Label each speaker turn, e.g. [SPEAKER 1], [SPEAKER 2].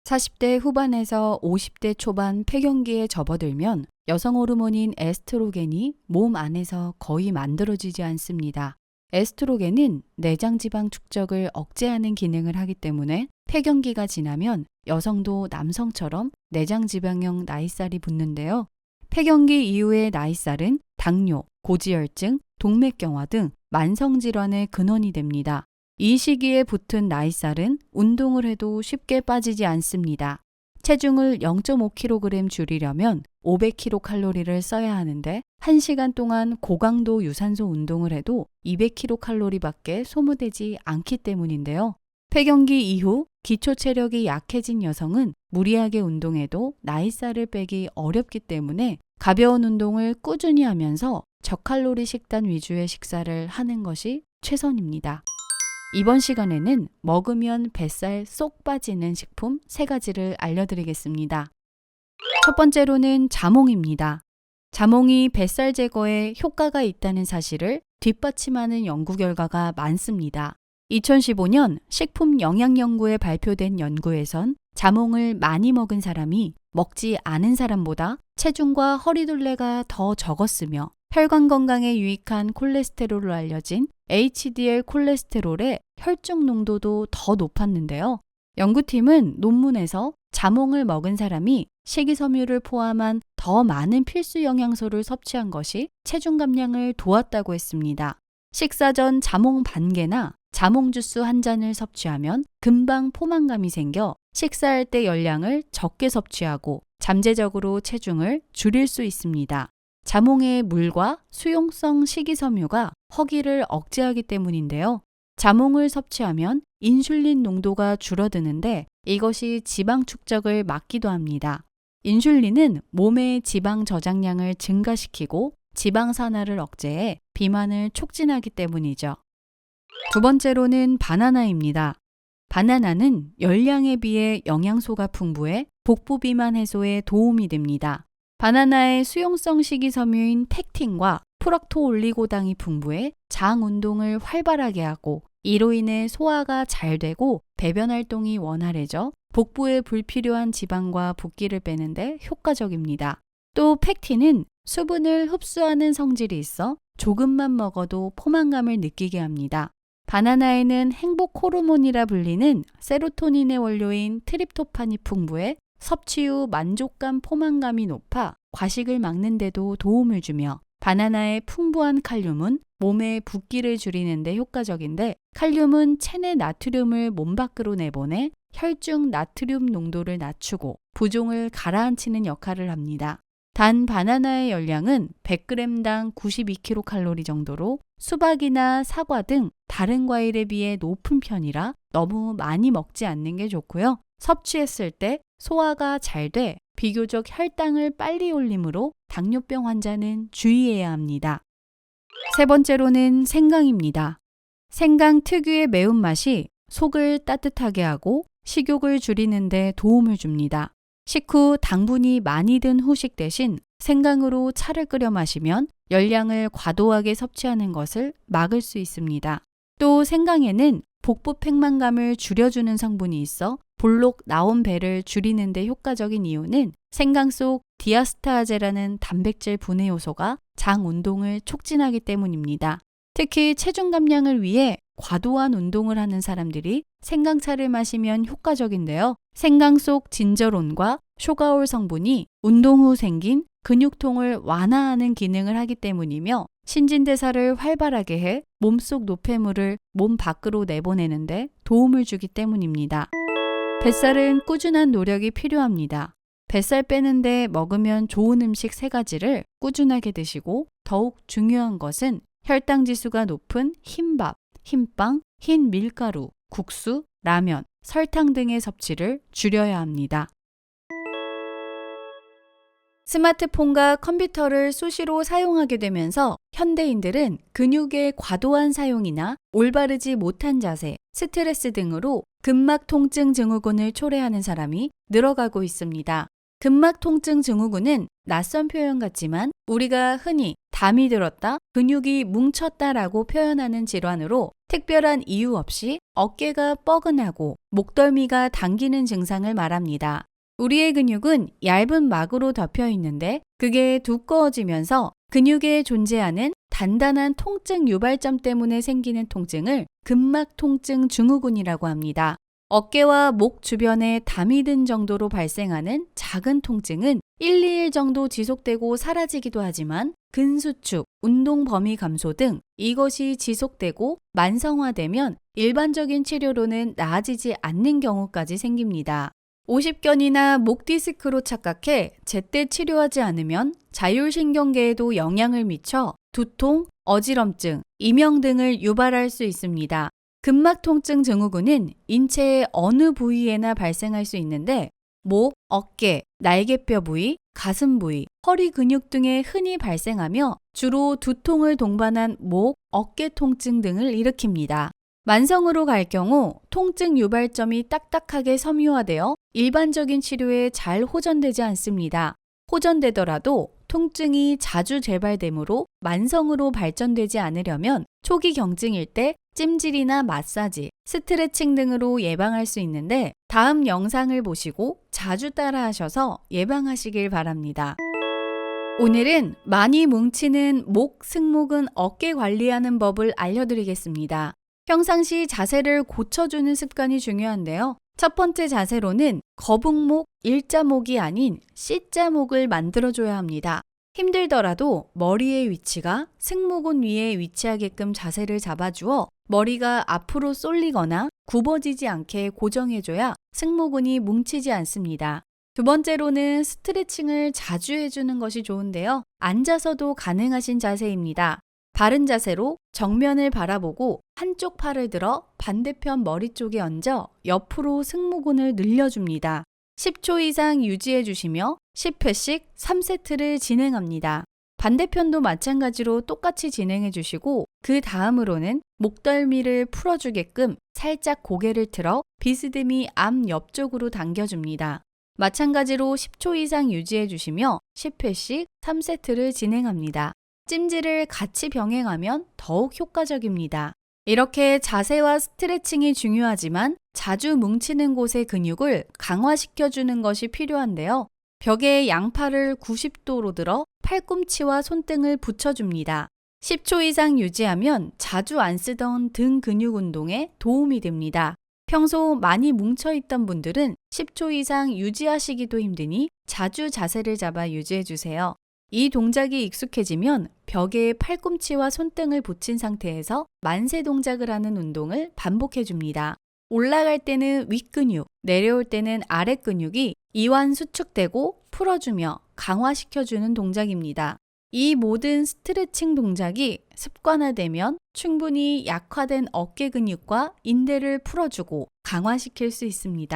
[SPEAKER 1] 40대 후반에서 50대 초반 폐경기에 접어들면 여성 호르몬인 에스트로겐이 몸 안에서 거의 만들어지지 않습니다. 에스트로겐은 내장 지방 축적을 억제하는 기능을 하기 때문에 폐경기가 지나면 여성도 남성처럼 내장 지방형 나이살이 붙는데요. 폐경기 이후의 나이살은 당뇨, 고지혈증, 동맥경화 등 만성질환의 근원이 됩니다. 이 시기에 붙은 나이살은 운동을 해도 쉽게 빠지지 않습니다. 체중을 0.5kg 줄이려면 500kcal를 써야 하는데 1시간 동안 고강도 유산소 운동을 해도 200kcal밖에 소모되지 않기 때문인데요. 폐경기 이후 기초 체력이 약해진 여성은 무리하게 운동해도 나이살을 빼기 어렵기 때문에 가벼운 운동을 꾸준히 하면서 저칼로리 식단 위주의 식사를 하는 것이 최선입니다. 이번 시간에는 먹으면 뱃살 쏙 빠지는 식품 3가지를 알려드리겠습니다. 첫 번째로는 자몽입니다. 자몽이 뱃살 제거에 효과가 있다는 사실을 뒷받침하는 연구 결과가 많습니다. 2015년 식품영양연구에 발표된 연구에선 자몽을 많이 먹은 사람이 먹지 않은 사람보다 체중과 허리둘레가 더 적었으며 혈관 건강에 유익한 콜레스테롤로 알려진 HDL 콜레스테롤의 혈중 농도도 더 높았는데요. 연구팀은 논문에서 자몽을 먹은 사람이 식이섬유를 포함한 더 많은 필수 영양소를 섭취한 것이 체중 감량을 도왔다고 했습니다. 식사 전 자몽 반 개나 자몽 주스 한 잔을 섭취하면 금방 포만감이 생겨 식사할 때 열량을 적게 섭취하고 잠재적으로 체중을 줄일 수 있습니다. 자몽의 물과 수용성 식이섬유가 허기를 억제하기 때문인데요. 자몽을 섭취하면 인슐린 농도가 줄어드는데 이것이 지방 축적을 막기도 합니다. 인슐린은 몸의 지방 저장량을 증가시키고 지방 산화를 억제해 비만을 촉진하기 때문이죠. 두 번째로는 바나나입니다. 바나나는 열량에 비해 영양소가 풍부해 복부 비만 해소에 도움이 됩니다. 바나나의 수용성 식이섬유인 팩틴과 프럭토올리고당이 풍부해 장 운동을 활발하게 하고 이로 인해 소화가 잘 되고 배변 활동이 원활해져 복부에 불필요한 지방과 붓기를 빼는데 효과적입니다. 또 팩틴은 수분을 흡수하는 성질이 있어 조금만 먹어도 포만감을 느끼게 합니다. 바나나에는 행복 호르몬이라 불리는 세로토닌의 원료인 트립토판이 풍부해 섭취 후 만족감 포만감이 높아 과식을 막는 데도 도움을 주며 바나나의 풍부한 칼륨은 몸의 붓기를 줄이는 데 효과적인데 칼륨은 체내 나트륨을 몸 밖으로 내보내 혈중 나트륨 농도를 낮추고 부종을 가라앉히는 역할을 합니다. 단 바나나의 열량은 100g당 92kcal 정도로 수박이나 사과 등 다른 과일에 비해 높은 편이라 너무 많이 먹지 않는 게 좋고요. 섭취했을 때 소화가 잘 돼 비교적 혈당을 빨리 올리므로 당뇨병 환자는 주의해야 합니다. 세 번째로는 생강입니다. 생강 특유의 매운맛이 속을 따뜻하게 하고 식욕을 줄이는 데 도움을 줍니다. 식후 당분이 많이 든 후식 대신 생강으로 차를 끓여 마시면 열량을 과도하게 섭취하는 것을 막을 수 있습니다. 또 생강에는 복부 팽만감을 줄여주는 성분이 있어 볼록 나온 배를 줄이는 데 효과적인 이유는 생강 속 디아스타아제라는 단백질 분해 요소가 장 운동을 촉진하기 때문입니다. 특히 체중 감량을 위해 과도한 운동을 하는 사람들이 생강차를 마시면 효과적인데요. 생강 속 진저론과 쇼가올 성분이 운동 후 생긴 근육통을 완화하는 기능을 하기 때문이며 신진대사를 활발하게 해 몸속 노폐물을 몸 밖으로 내보내는데 도움을 주기 때문입니다. 뱃살은 꾸준한 노력이 필요합니다. 뱃살 빼는데 먹으면 좋은 음식 3가지를 꾸준하게 드시고 더욱 중요한 것은 혈당 지수가 높은 흰밥, 흰빵, 흰 밀가루, 국수, 라면, 설탕 등의 섭취를 줄여야 합니다. 스마트폰과 컴퓨터를 수시로 사용하게 되면서 현대인들은 근육의 과도한 사용이나 올바르지 못한 자세, 스트레스 등으로 근막 통증 증후군을 초래하는 사람이 늘어가고 있습니다. 근막 통증 증후군은 낯선 표현 같지만 우리가 흔히 담이 들었다, 근육이 뭉쳤다라고 표현하는 질환으로 특별한 이유 없이 어깨가 뻐근하고 목덜미가 당기는 증상을 말합니다. 우리의 근육은 얇은 막으로 덮여 있는데 그게 두꺼워지면서 근육에 존재하는 단단한 통증 유발점 때문에 생기는 통증을 근막 통증 증후군이라고 합니다. 어깨와 목 주변에 담이 든 정도로 발생하는 작은 통증은 1, 2일 정도 지속되고 사라지기도 하지만 근수축, 운동 범위 감소 등 이것이 지속되고 만성화되면 일반적인 치료로는 나아지지 않는 경우까지 생깁니다. 오십견이나 목 디스크로 착각해 제때 치료하지 않으면 자율신경계에도 영향을 미쳐 두통, 어지럼증, 이명 등을 유발할 수 있습니다. 근막통증 증후군은 인체의 어느 부위에나 발생할 수 있는데 목, 어깨, 날개뼈 부위, 가슴 부위, 허리 근육 등에 흔히 발생하며 주로 두통을 동반한 목, 어깨 통증 등을 일으킵니다. 만성으로 갈 경우 통증 유발점이 딱딱하게 섬유화되어 일반적인 치료에 잘 호전되지 않습니다. 호전되더라도 통증이 자주 재발되므로 만성으로 발전되지 않으려면 초기 경증일 때 찜질이나 마사지, 스트레칭 등으로 예방할 수 있는데 다음 영상을 보시고 자주 따라하셔서 예방하시길 바랍니다. 오늘은 많이 뭉치는 목, 승모근, 어깨 관리하는 법을 알려드리겠습니다. 평상시 자세를 고쳐주는 습관이 중요한데요. 첫 번째 자세로는 거북목, 일자목이 아닌 C자목을 만들어줘야 합니다. 힘들더라도 머리의 위치가 승모근 위에 위치하게끔 자세를 잡아주어 머리가 앞으로 쏠리거나 굽어지지 않게 고정해줘야 승모근이 뭉치지 않습니다. 두 번째로는 스트레칭을 자주 해주는 것이 좋은데요. 앉아서도 가능하신 자세입니다. 바른 자세로 정면을 바라보고 한쪽 팔을 들어 반대편 머리 쪽에 얹어 옆으로 승모근을 늘려줍니다. 10초 이상 유지해 주시며 10회씩 3세트를 진행합니다. 반대편도 마찬가지로 똑같이 진행해 주시고 그 다음으로는 목덜미를 풀어주게끔 살짝 고개를 틀어 비스듬히 앞 옆쪽으로 당겨줍니다. 마찬가지로 10초 이상 유지해 주시며 10회씩 3세트를 진행합니다. 찜질을 같이 병행하면 더욱 효과적입니다. 이렇게 자세와 스트레칭이 중요하지만 자주 뭉치는 곳의 근육을 강화시켜주는 것이 필요한데요. 벽에 양팔을 90도로 들어 팔꿈치와 손등을 붙여줍니다. 10초 이상 유지하면 자주 안 쓰던 등 근육 운동에 도움이 됩니다. 평소 많이 뭉쳐있던 분들은 10초 이상 유지하시기도 힘드니 자주 자세를 잡아 유지해주세요. 이 동작이 익숙해지면 벽에 팔꿈치와 손등을 붙인 상태에서 만세 동작을 하는 운동을 반복해줍니다. 올라갈 때는 윗근육, 내려올 때는 아랫근육이 이완 수축되고 풀어주며 강화시켜주는 동작입니다. 이 모든 스트레칭 동작이 습관화되면 충분히 약화된 어깨 근육과 인대를 풀어주고 강화시킬 수 있습니다.